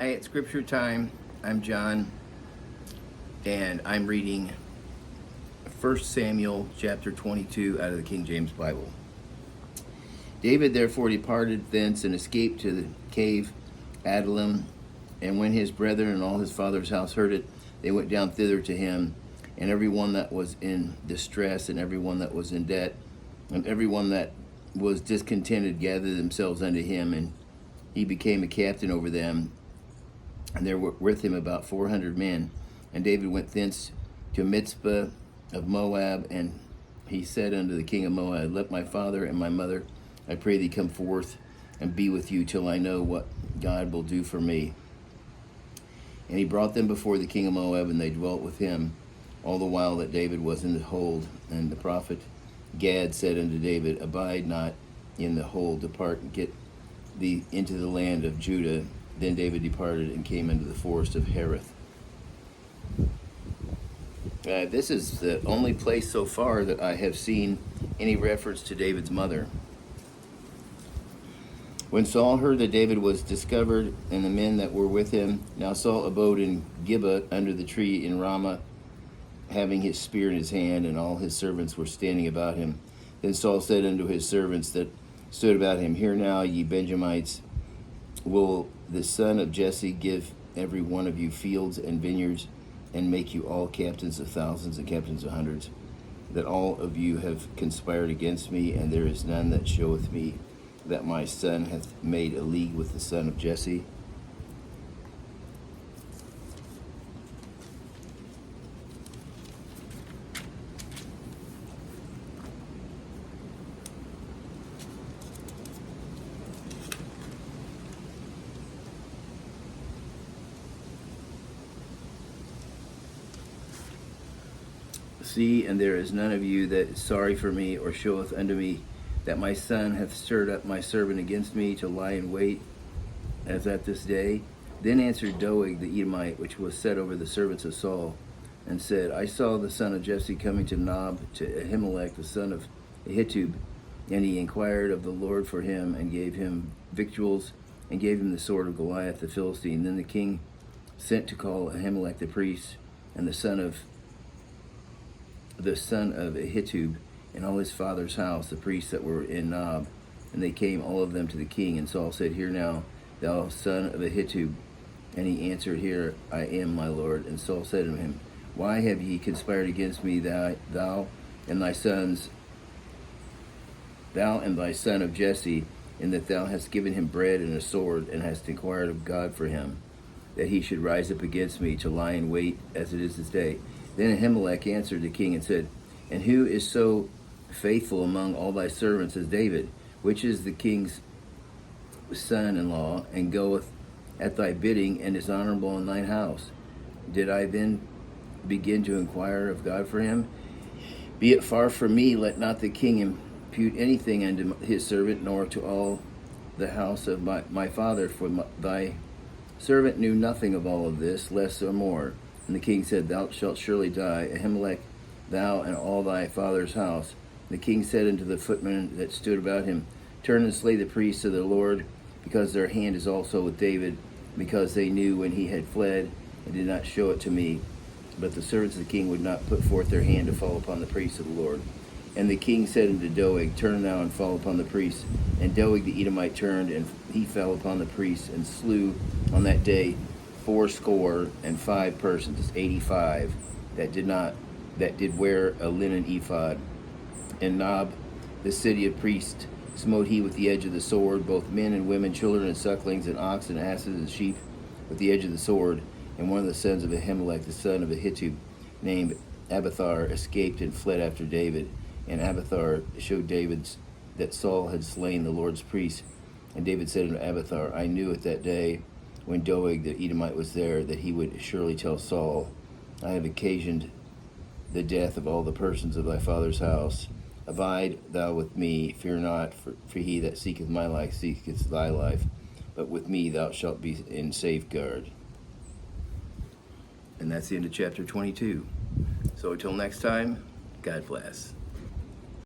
Hi, it's Scripture Time. I'm John, and I'm reading 1 Samuel chapter 22 out of the King James Bible. David therefore departed thence and escaped to the cave Adullam, and when his brethren and all his father's house heard it, they went down thither to him, and every one that was in distress, and every one that was in debt, and every one that was discontented gathered themselves unto him, and he became a captain over them. And there were with him about 400 men. And David went thence to Mizpah of Moab, and he said unto the king of Moab, Let my father and my mother, I pray thee, come forth and be with you till I know what God will do for me. And he brought them before the king of Moab, and they dwelt with him all the while that David was in the hold. And the prophet Gad said unto David, Abide not in the hold, depart and get thee into the land of Judah. Then David departed and came into the forest of Hereth. This is the only place so far that I have seen any reference to David's mother. When Saul heard that David was discovered and the men that were with him, now Saul abode in Gibeah under the tree in Ramah, having his spear in his hand, and all his servants were standing about him. Then Saul said unto his servants that stood about him, Hear now, ye Benjamites, will the son of Jesse give every one of you fields and vineyards, and make you all captains of thousands and captains of hundreds, that all of you have conspired against me, and there is none that showeth me that my son hath made a league with the son of Jesse? See, and there is none of you that is sorry for me, or showeth unto me that my son hath stirred up my servant against me to lie in wait, as at this day. Then answered Doeg the Edomite, which was set over the servants of Saul, and said, I saw the son of Jesse coming to Nob, to Ahimelech the son of Ahitub, and he inquired of the Lord for him, and gave him victuals, and gave him the sword of Goliath the Philistine. Then the king sent to call Ahimelech the priest, and the son of Ahitub, and all his father's house, the priests that were in Nob. And they came all of them to the king. And Saul said, Hear now, thou son of Ahitub. And he answered, Here I am, my lord. And Saul said unto him, Why have ye conspired against me, thou and thy son of Jesse, in that thou hast given him bread and a sword, and hast inquired of God for him, that he should rise up against me to lie in wait, as it is this day? Then Ahimelech answered the king and said, And who is so faithful among all thy servants as David, which is the king's son-in-law, and goeth at thy bidding, and is honorable in thine house? Did I then begin to inquire of God for him? Be it far from me, let not the king impute anything unto his servant, nor to all the house of my father, for thy servant knew nothing of all of this, less or more. And the king said, Thou shalt surely die, Ahimelech, thou and all thy father's house. The king said unto the footmen that stood about him, Turn and slay the priests of the Lord, because their hand is also with David, because they knew when he had fled, and did not show it to me. But the servants of the king would not put forth their hand to fall upon the priests of the Lord. And the king said unto Doeg, Turn now and fall upon the priests. And Doeg the Edomite turned, and he fell upon the priests, and slew on that day 85 persons, 85, that did wear a linen ephod. And Nob, the city of priests, smote he with the edge of the sword, both men and women, children and sucklings, and oxen, asses, and sheep, with the edge of the sword. And one of the sons of Ahimelech, the son of Ahitub, named Abiathar, escaped and fled after David. And Abiathar showed David that Saul had slain the Lord's priest. And David said unto Abiathar, I knew at that day, when Doeg the Edomite was there, that he would surely tell Saul, I have occasioned the death of all the persons of thy father's house. Abide thou with me, fear not, for he that seeketh my life seeketh thy life, but with me thou shalt be in safeguard. And that's the end of chapter 22. So until next time, God bless.